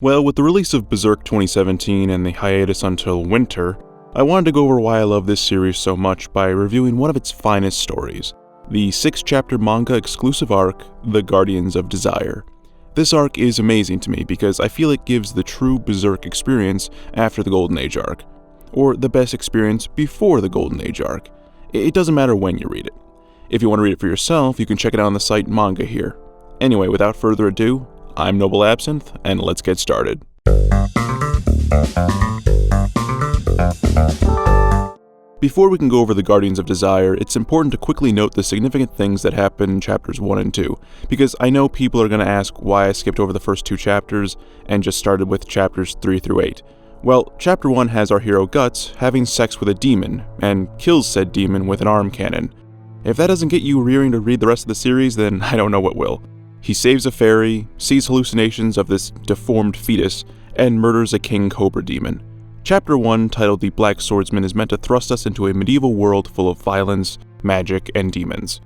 Well, with the release of Berserk 2017 and the hiatus until winter, I wanted to go over why I love this series so much by reviewing one of its finest stories, the 6-chapter manga exclusive arc, The Guardians of Desire. This arc is amazing to me because I feel it gives the true Berserk experience after the Golden Age arc, or the best experience before the Golden Age arc. It doesn't matter when you read it. If you want to read it for yourself, you can check it out on the site Manga Here. Anyway, without further ado, I'm Noble Absinthe, and let's get started. Before we can go over the Guardians of Desire, it's important to quickly note the significant things that happen in chapters 1 and 2, because I know people are going to ask why I skipped over the first 2 chapters and just started with chapters 3 through 8. Well, chapter 1 has our hero Guts having sex with a demon, and kills said demon with an arm cannon. If that doesn't get you rearing to read the rest of the series, then I don't know what will. He saves a fairy, sees hallucinations of this deformed fetus, and murders a king cobra demon. Chapter 1, titled The Black Swordsman, is meant to thrust us into a medieval world full of violence, magic, and demons.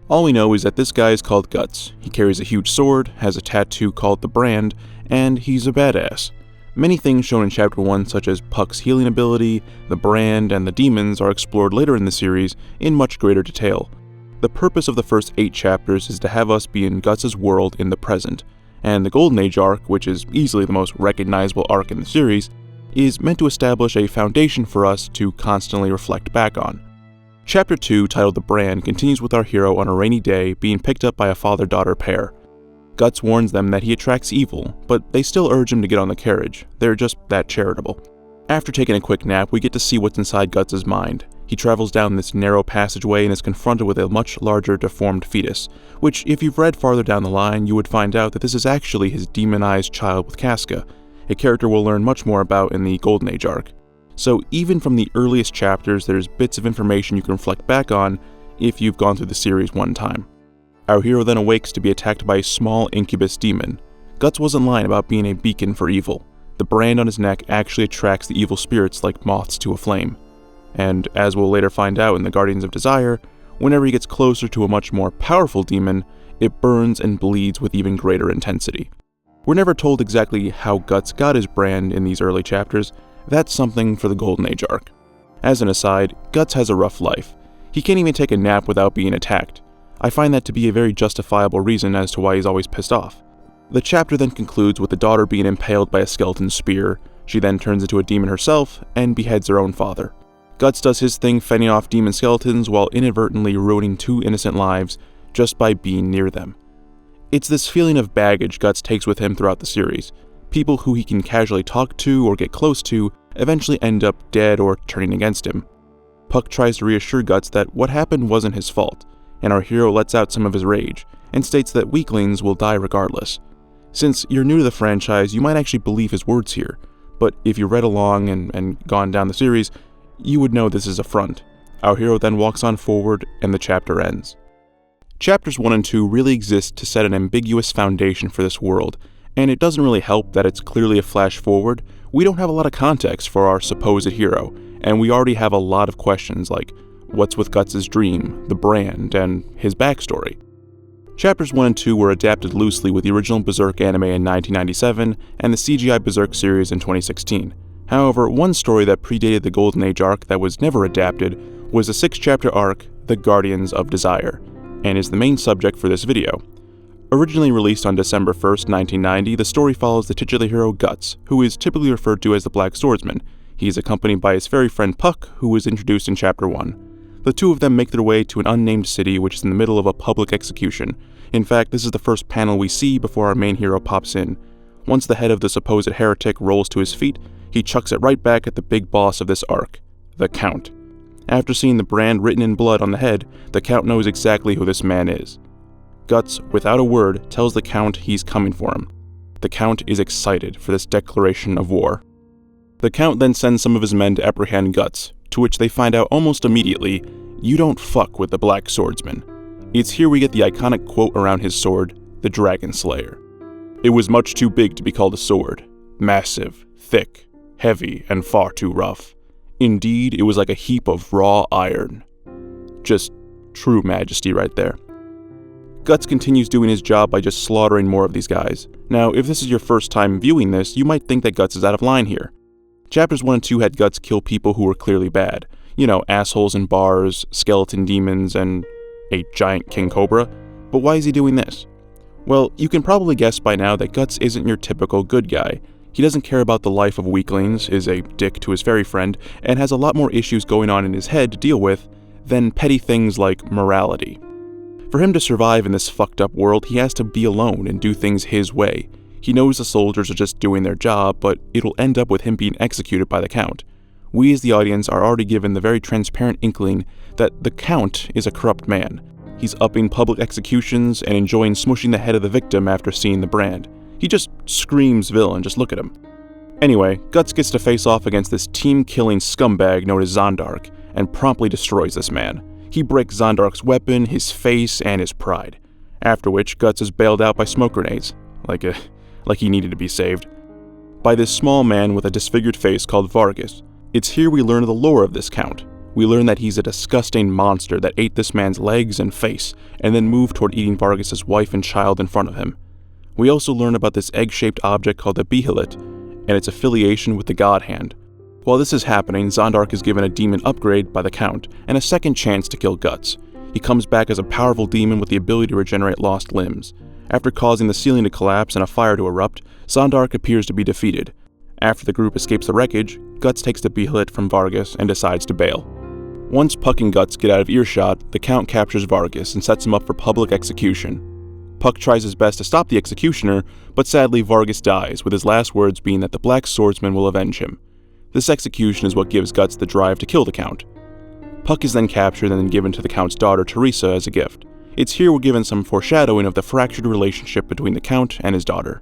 All we know is that this guy is called Guts. He carries a huge sword, has a tattoo called the Brand, and he's a badass. Many things shown in Chapter 1, such as Puck's healing ability, the Brand, and the demons, are explored later in the series in much greater detail. The purpose of the first 8 chapters is to have us be in Guts' world in the present, and the Golden Age arc, which is easily the most recognizable arc in the series, is meant to establish a foundation for us to constantly reflect back on. Chapter 2, titled The Brand, continues with our hero on a rainy day being picked up by a father-daughter pair. Guts warns them that he attracts evil, but they still urge him to get on the carriage. They're just that charitable. After taking a quick nap, we get to see what's inside Guts' mind. He travels down this narrow passageway and is confronted with a much larger deformed fetus, which, if you've read farther down the line, you would find out that this is actually his demonized child with Casca, a character we'll learn much more about in the Golden Age arc. So even from the earliest chapters, there's bits of information you can reflect back on if you've gone through the series one time. Our hero then awakes to be attacked by a small incubus demon. Guts wasn't lying about being a beacon for evil. The brand on his neck actually attracts the evil spirits like moths to a flame. And as we'll later find out in the Guardians of Desire, whenever he gets closer to a much more powerful demon, it burns and bleeds with even greater intensity. We're never told exactly how Guts got his brand in these early chapters. That's something for the Golden Age arc. As an aside, Guts has a rough life. He can't even take a nap without being attacked. I find that to be a very justifiable reason as to why he's always pissed off. The chapter then concludes with the daughter being impaled by a skeleton spear. She then turns into a demon herself and beheads her own father. Guts does his thing fending off demon skeletons while inadvertently ruining 2 innocent lives just by being near them. It's this feeling of baggage Guts takes with him throughout the series. People who he can casually talk to or get close to eventually end up dead or turning against him. Puck tries to reassure Guts that what happened wasn't his fault, and our hero lets out some of his rage, and states that weaklings will die regardless. Since you're new to the franchise, you might actually believe his words here, but if you read along and gone down the series, you would know this is a front. Our hero then walks on forward, and the chapter ends. Chapters 1 and 2 really exist to set an ambiguous foundation for this world, and it doesn't really help that it's clearly a flash forward. We don't have a lot of context for our supposed hero, and we already have a lot of questions like, what's with Guts' dream, the brand, and his backstory? Chapters 1 and 2 were adapted loosely with the original Berserk anime in 1997 and the CGI Berserk series in 2016. However, one story that predated the Golden Age arc that was never adapted was the 6-chapter arc, The Guardians of Desire, and is the main subject for this video. Originally released on December 1st, 1990, the story follows the titular hero Guts, who is typically referred to as the Black Swordsman. He is accompanied by his fairy friend Puck, who was introduced in Chapter 1. The two of them make their way to an unnamed city which is in the middle of a public execution. In fact, this is the first panel we see before our main hero pops in. Once the head of the supposed heretic rolls to his feet, he chucks it right back at the big boss of this arc, the Count. After seeing the brand written in blood on the head, the Count knows exactly who this man is. Guts, without a word, tells the Count he's coming for him. The Count is excited for this declaration of war. The Count then sends some of his men to apprehend Guts, to which they find out almost immediately, "You don't fuck with the Black Swordsman." It's here we get the iconic quote around his sword, the Dragon Slayer. "It was much too big to be called a sword. Massive, thick, heavy, and far too rough. Indeed, it was like a heap of raw iron." Just true majesty right there. Guts continues doing his job by just slaughtering more of these guys. Now, if this is your first time viewing this, you might think that Guts is out of line here. Chapters 1 and 2 had Guts kill people who were clearly bad. You know, assholes in bars, skeleton demons, and a giant king cobra. But why is he doing this? Well, you can probably guess by now that Guts isn't your typical good guy. He doesn't care about the life of weaklings, is a dick to his fairy friend, and has a lot more issues going on in his head to deal with than petty things like morality. For him to survive in this fucked up world, he has to be alone and do things his way. He knows the soldiers are just doing their job, but it'll end up with him being executed by the Count. We as the audience are already given the very transparent inkling that the Count is a corrupt man. He's upping public executions and enjoying smushing the head of the victim after seeing the brand. He just screams villain, just look at him. Anyway, Guts gets to face off against this team-killing scumbag known as Zondark, and promptly destroys this man. He breaks Zondark's weapon, his face, and his pride. After which, Guts is bailed out by smoke grenades, like he needed to be saved, by this small man with a disfigured face called Vargas. It's here we learn the lore of this Count. We learn that he's a disgusting monster that ate this man's legs and face, and then moved toward eating Vargas' wife and child in front of him. We also learn about this egg-shaped object called the Behelit, and its affiliation with the God Hand. While this is happening, Zondark is given a demon upgrade by the Count, and a second chance to kill Guts. He comes back as a powerful demon with the ability to regenerate lost limbs. After causing the ceiling to collapse and a fire to erupt, Zondark appears to be defeated. After the group escapes the wreckage, Guts takes the Behelit from Vargas and decides to bail. Once Puck and Guts get out of earshot, the Count captures Vargas and sets him up for public execution. Puck tries his best to stop the executioner, but sadly Vargas dies, with his last words being that the Black Swordsman will avenge him. This execution is what gives Guts the drive to kill the Count. Puck is then captured and then given to the Count's daughter Teresa as a gift. It's here we're given some foreshadowing of the fractured relationship between the Count and his daughter.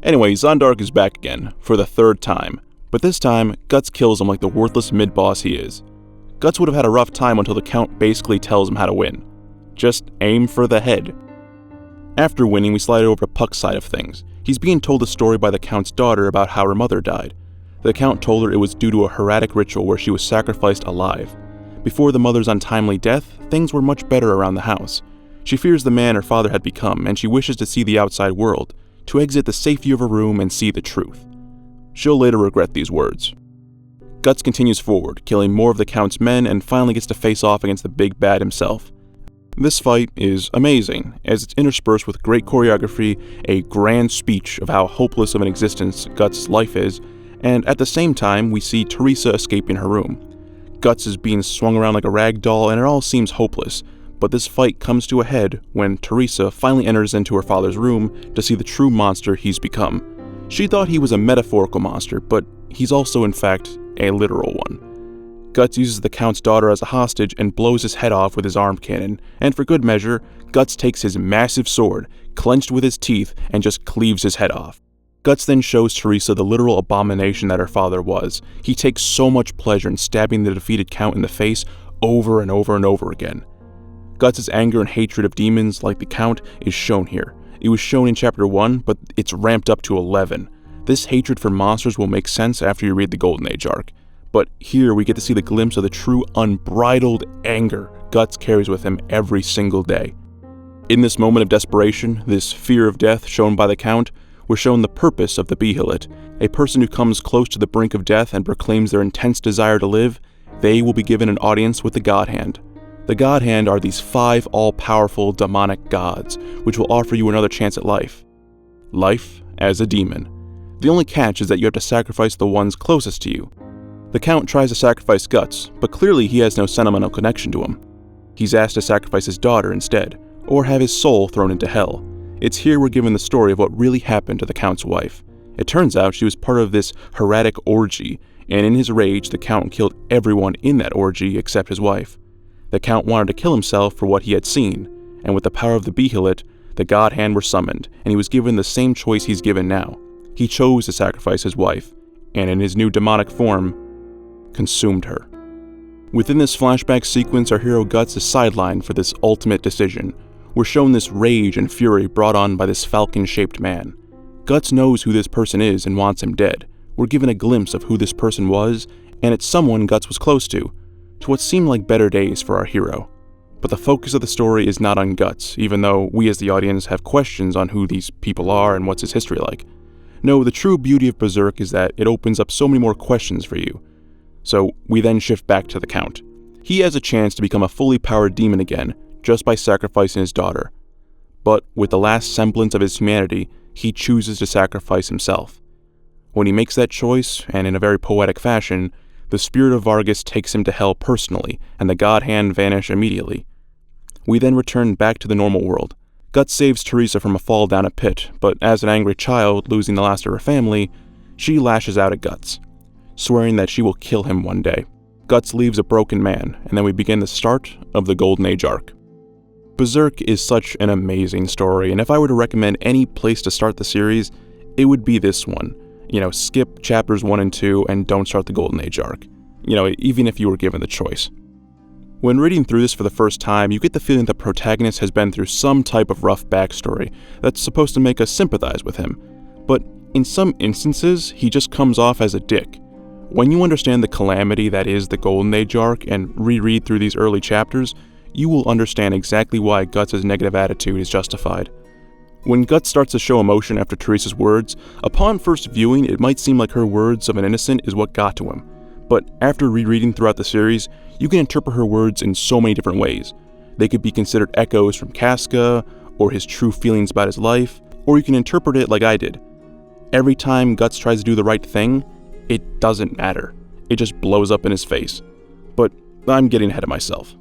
Anyway, Zondark is back again, for the third time, but this time, Guts kills him like the worthless mid-boss he is. Guts would have had a rough time until the Count basically tells him how to win. Just aim for the head. After winning, we slide over to Puck's side of things. He's being told a story by the Count's daughter about how her mother died. The Count told her it was due to a hieratic ritual where she was sacrificed alive. Before the mother's untimely death, things were much better around the house. She fears the man her father had become, and she wishes to see the outside world, to exit the safety of her room and see the truth. She'll later regret these words. Guts continues forward, killing more of the Count's men, and finally gets to face off against the big bad himself. This fight is amazing, as it's interspersed with great choreography, a grand speech of how hopeless of an existence Guts' life is, and at the same time, we see Teresa escaping her room. Guts is being swung around like a rag doll, and it all seems hopeless, but this fight comes to a head when Teresa finally enters into her father's room to see the true monster he's become. She thought he was a metaphorical monster, but he's also, in fact, a literal one. Guts uses the Count's daughter as a hostage and blows his head off with his arm cannon, and for good measure, Guts takes his massive sword, clenched with his teeth, and just cleaves his head off. Guts then shows Teresa the literal abomination that her father was. He takes so much pleasure in stabbing the defeated Count in the face over and over and over again. Guts' anger and hatred of demons, like the Count, is shown here. It was shown in Chapter 1, but it's ramped up to 11. This hatred for monsters will make sense after you read the Golden Age arc. But here we get to see the glimpse of the true unbridled anger Guts carries with him every single day. In this moment of desperation, this fear of death shown by the Count, we're shown the purpose of the Behelit. A person who comes close to the brink of death and proclaims their intense desire to live, they will be given an audience with the God Hand. The God Hand are these 5 all-powerful demonic gods, which will offer you another chance at life. Life as a demon. The only catch is that you have to sacrifice the ones closest to you. The Count tries to sacrifice Guts, but clearly he has no sentimental connection to him. He's asked to sacrifice his daughter instead, or have his soul thrown into hell. It's here we're given the story of what really happened to the Count's wife. It turns out she was part of this hieratic orgy, and in his rage, the Count killed everyone in that orgy except his wife. The Count wanted to kill himself for what he had seen, and with the power of the Behelit, the God Hand were summoned, and he was given the same choice he's given now. He chose to sacrifice his wife, and in his new demonic form, consumed her. Within this flashback sequence, our hero Guts is sidelined for this ultimate decision. We're shown this rage and fury brought on by this falcon-shaped man. Guts knows who this person is and wants him dead. We're given a glimpse of who this person was, and it's someone Guts was close to what seemed like better days for our hero. But the focus of the story is not on Guts, even though we as the audience have questions on who these people are and what's his history like. No, the true beauty of Berserk is that it opens up so many more questions for you. So we then shift back to the Count. He has a chance to become a fully powered demon again, just by sacrificing his daughter. But with the last semblance of his humanity, he chooses to sacrifice himself. When he makes that choice, and in a very poetic fashion, the spirit of Vargas takes him to hell personally, and the God Hand vanish immediately. We then return back to the normal world. Guts saves Teresa from a fall down a pit, but as an angry child losing the last of her family, she lashes out at Guts, swearing that she will kill him one day. Guts leaves a broken man, and then we begin the start of the Golden Age arc. Berserk is such an amazing story, and if I were to recommend any place to start the series, it would be this one. Skip chapters 1 and 2 and don't start the Golden Age arc. Even if you were given the choice. When reading through this for the first time, you get the feeling the protagonist has been through some type of rough backstory that's supposed to make us sympathize with him. But in some instances, he just comes off as a dick. When you understand the calamity that is the Golden Age arc and reread through these early chapters, you will understand exactly why Guts' negative attitude is justified. When Guts starts to show emotion after Teresa's words, upon first viewing it might seem like her words of an innocent is what got to him. But after rereading throughout the series, you can interpret her words in so many different ways. They could be considered echoes from Casca, or his true feelings about his life, or you can interpret it like I did. Every time Guts tries to do the right thing, it doesn't matter. It just blows up in his face. But I'm getting ahead of myself.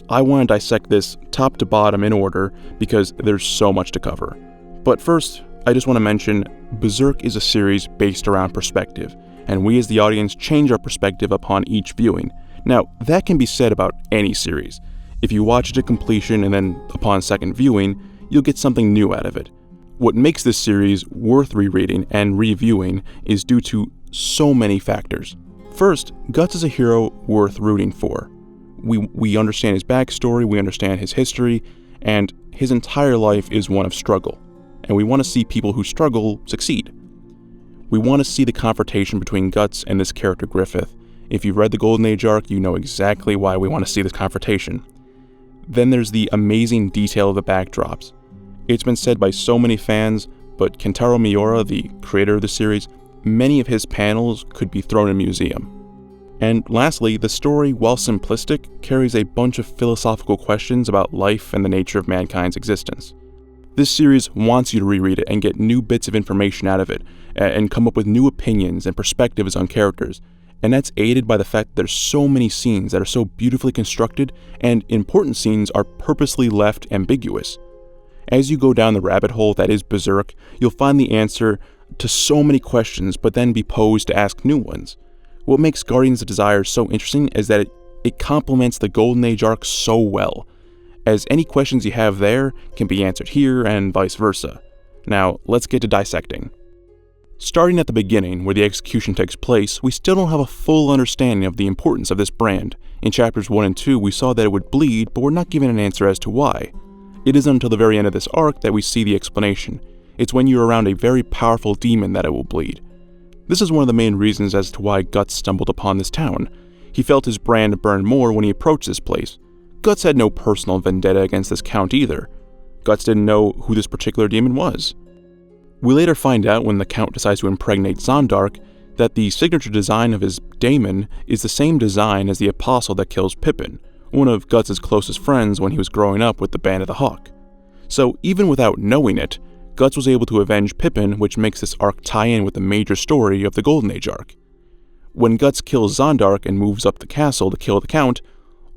I want to dissect this top to bottom in order because there's so much to cover. But first, I just want to mention Berserk is a series based around perspective, and we as the audience change our perspective upon each viewing. Now, that can be said about any series. If you watch it to completion and then upon second viewing, you'll get something new out of it. What makes this series worth rereading and reviewing is due to so many factors. First, Guts is a hero worth rooting for. We understand his backstory, we understand his history, and his entire life is one of struggle. And we want to see people who struggle succeed. We want to see the confrontation between Guts and this character Griffith. If you've read the Golden Age arc, you know exactly why we want to see this confrontation. Then there's the amazing detail of the backdrops. It's been said by so many fans, but Kentaro Miura, the creator of the series, many of his panels could be thrown in a museum. And lastly, the story, while simplistic, carries a bunch of philosophical questions about life and the nature of mankind's existence. This series wants you to reread it and get new bits of information out of it, and come up with new opinions and perspectives on characters, and that's aided by the fact that there's so many scenes that are so beautifully constructed, and important scenes are purposely left ambiguous. As you go down the rabbit hole that is Berserk, you'll find the answer to so many questions, but then be posed to ask new ones. What makes Guardians of Desire so interesting is that it complements the Golden Age arc so well, as any questions you have there can be answered here and vice versa. Now, let's get to dissecting. Starting at the beginning, where the execution takes place, we still don't have a full understanding of the importance of this brand. In chapters 1 and 2, we saw that it would bleed, but we're not given an answer as to why. It isn't until the very end of this arc that we see the explanation. It's when you're around a very powerful demon that it will bleed. This is one of the main reasons as to why Guts stumbled upon this town. He felt his brand burn more when he approached this place. Guts had no personal vendetta against this count either. Guts didn't know who this particular demon was. We later find out when the Count decides to impregnate Zondark that the signature design of his daemon is the same design as the apostle that kills Pippin, one of Guts' closest friends when he was growing up with the Band of the Hawk. So even without knowing it, Guts was able to avenge Pippin, which makes this arc tie in with the major story of the Golden Age arc. When Guts kills Zondark and moves up the castle to kill the Count,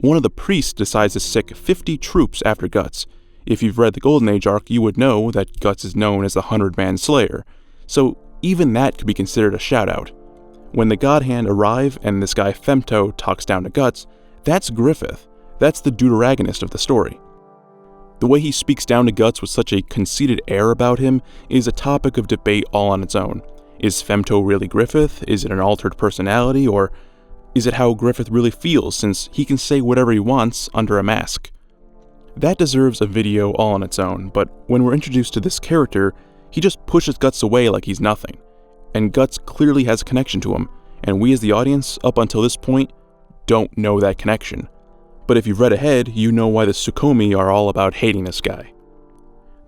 one of the priests decides to sick 50 troops after Guts. If you've read the Golden Age arc, you would know that Guts is known as the 100-Man Slayer, so even that could be considered a shout-out. When the God Hand arrive and this guy Femto talks down to Guts, that's Griffith. That's the deuteragonist of the story. The way he speaks down to Guts with such a conceited air about him is a topic of debate all on its own. Is Femto really Griffith? Is it an altered personality? Or is it how Griffith really feels, since he can say whatever he wants under a mask? That deserves a video all on its own, but when we're introduced to this character, he just pushes Guts away like he's nothing. And Guts clearly has a connection to him, and we as the audience, up until this point, don't know that connection. But if you've read ahead, you know why the Tsukomi are all about hating this guy.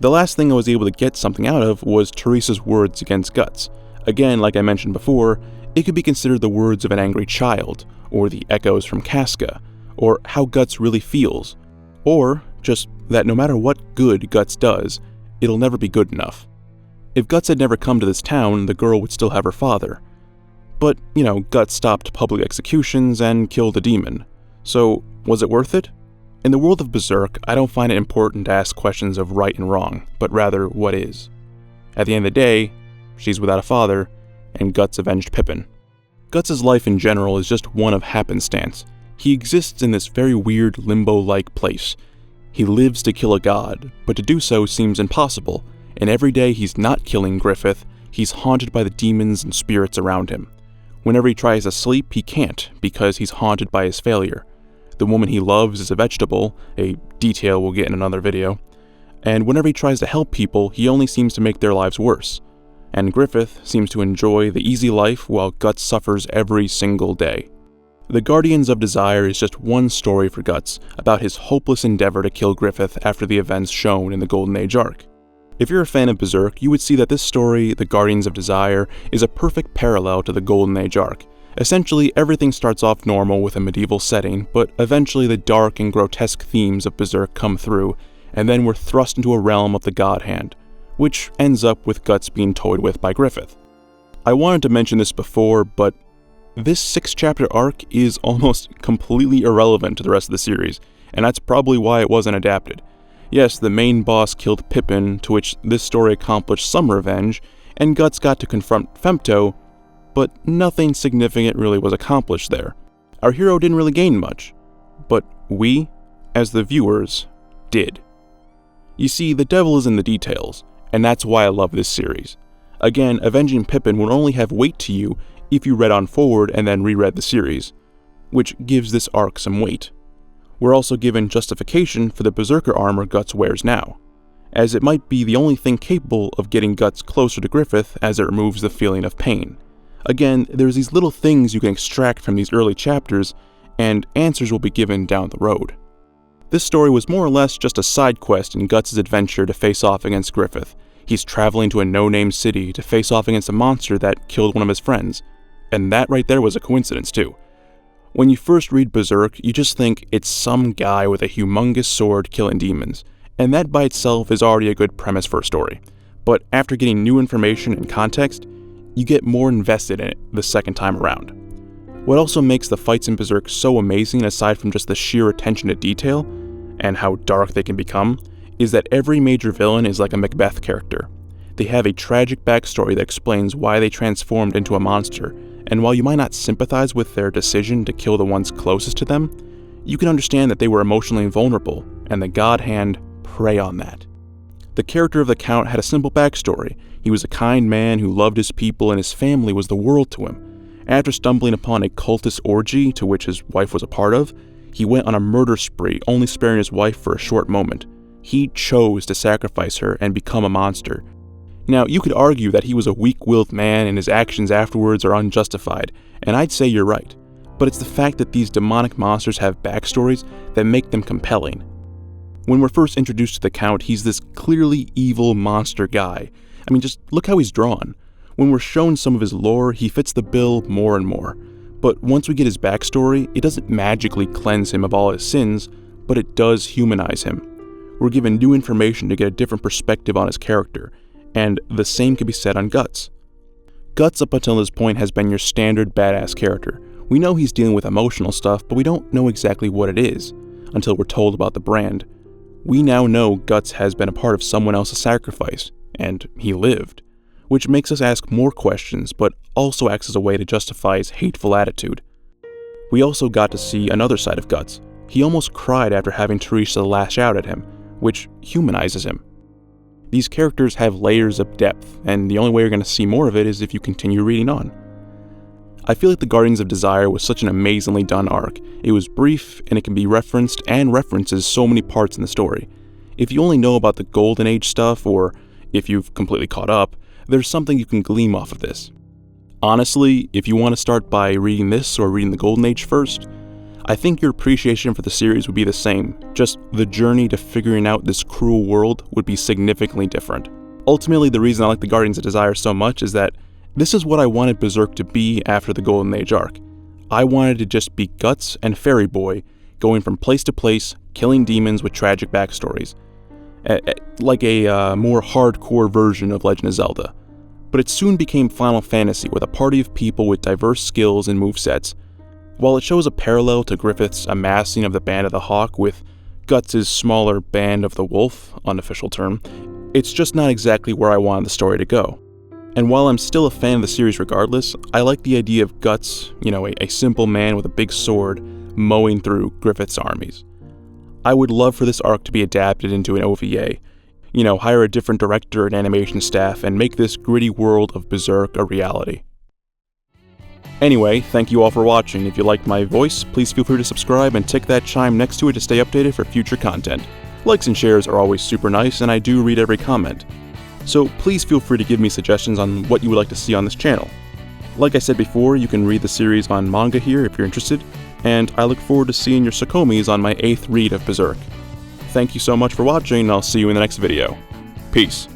The last thing I was able to get something out of was Teresa's words against Guts. Again, like I mentioned before, it could be considered the words of an angry child, or the echoes from Casca, or how Guts really feels, or just that no matter what good Guts does, it'll never be good enough. If Guts had never come to this town, the girl would still have her father. But, Guts stopped public executions and killed a demon. So, was it worth it? In the world of Berserk, I don't find it important to ask questions of right and wrong, but rather what is. At the end of the day, she's without a father, and Guts avenged Pippin. Guts' life in general is just one of happenstance. He exists in this very weird limbo-like place. He lives to kill a god, but to do so seems impossible, and every day he's not killing Griffith, he's haunted by the demons and spirits around him. Whenever he tries to sleep, he can't, because he's haunted by his failure. The woman he loves is a vegetable, a detail we'll get in another video, and whenever he tries to help people, he only seems to make their lives worse. And Griffith seems to enjoy the easy life while Guts suffers every single day. The Guardians of Desire is just one story for Guts about his hopeless endeavor to kill Griffith after the events shown in the Golden Age arc. If you're a fan of Berserk, you would see that this story, The Guardians of Desire, is a perfect parallel to the Golden Age arc. Essentially, everything starts off normal with a medieval setting, but eventually the dark and grotesque themes of Berserk come through, and then we're thrust into a realm of the God Hand, which ends up with Guts being toyed with by Griffith. I wanted to mention this before, but this 6-chapter arc is almost completely irrelevant to the rest of the series, and that's probably why it wasn't adapted. Yes, the main boss killed Pippin, to which this story accomplished some revenge, and Guts got to confront Femto, but nothing significant really was accomplished there. Our hero didn't really gain much, but we, as the viewers, did. You see, the devil is in the details, and that's why I love this series. Again, avenging Pippin would only have weight to you if you read on forward and then reread the series, which gives this arc some weight. We're also given justification for the Berserker armor Guts wears now, as it might be the only thing capable of getting Guts closer to Griffith as it removes the feeling of pain. Again, there's these little things you can extract from these early chapters, and answers will be given down the road. This story was more or less just a side quest in Guts' adventure to face off against Griffith. He's traveling to a no-name city to face off against a monster that killed one of his friends, and that right there was a coincidence too. When you first read Berserk, you just think it's some guy with a humongous sword killing demons, and that by itself is already a good premise for a story. But after getting new information and context, you get more invested in it the second time around. What also makes the fights in Berserk so amazing, aside from just the sheer attention to detail, and how dark they can become, is that every major villain is like a Macbeth character. They have a tragic backstory that explains why they transformed into a monster, and while you might not sympathize with their decision to kill the ones closest to them, you can understand that they were emotionally vulnerable, and the God Hand prey on that. The character of the Count had a simple backstory. He was a kind man who loved his people, and his family was the world to him. After stumbling upon a cultist orgy to which his wife was a part of, he went on a murder spree, only sparing his wife for a short moment. He chose to sacrifice her and become a monster. Now, you could argue that he was a weak-willed man and his actions afterwards are unjustified, and I'd say you're right. But it's the fact that these demonic monsters have backstories that make them compelling. When we're first introduced to the Count, he's this clearly evil monster guy. I mean, just look how he's drawn. When we're shown some of his lore, he fits the bill more and more. But once we get his backstory, it doesn't magically cleanse him of all his sins, but it does humanize him. We're given new information to get a different perspective on his character, and the same can be said on Guts. Guts up until this point has been your standard badass character. We know he's dealing with emotional stuff, but we don't know exactly what it is, until we're told about the brand. We now know Guts has been a part of someone else's sacrifice, and he lived, which makes us ask more questions, but also acts as a way to justify his hateful attitude. We also got to see another side of Guts. He almost cried after having Teresa lash out at him, which humanizes him. These characters have layers of depth, and the only way you're going to see more of it is if you continue reading on. I feel like The Guardians of Desire was such an amazingly done arc. It was brief, and it can be referenced and references so many parts in the story. If you only know about the Golden Age stuff, or if you've completely caught up, there's something you can glean off of this. Honestly, if you want to start by reading this or reading the Golden Age first, I think your appreciation for the series would be the same, just the journey to figuring out this cruel world would be significantly different. Ultimately, the reason I like the Guardians of Desire so much is that this is what I wanted Berserk to be after the Golden Age arc. I wanted to just be Guts and Fairy Boy, going from place to place, killing demons with tragic backstories. Like a more hardcore version of Legend of Zelda. But it soon became Final Fantasy with a party of people with diverse skills and movesets. While it shows a parallel to Griffith's amassing of the Band of the Hawk with Guts' smaller Band of the Wolf, unofficial term, it's just not exactly where I wanted the story to go. And while I'm still a fan of the series regardless, I like the idea of Guts, a simple man with a big sword, mowing through Griffith's armies. I would love for this arc to be adapted into an OVA. Hire a different director and animation staff and make this gritty world of Berserk a reality. Anyway, thank you all for watching. If you liked my voice, please feel free to subscribe and tick that chime next to it to stay updated for future content. Likes and shares are always super nice, and I do read every comment. So please feel free to give me suggestions on what you would like to see on this channel. Like I said before, you can read the series on manga here if you're interested, and I look forward to seeing your Sakomis on my 8th read of Berserk. Thank you so much for watching, and I'll see you in the next video. Peace.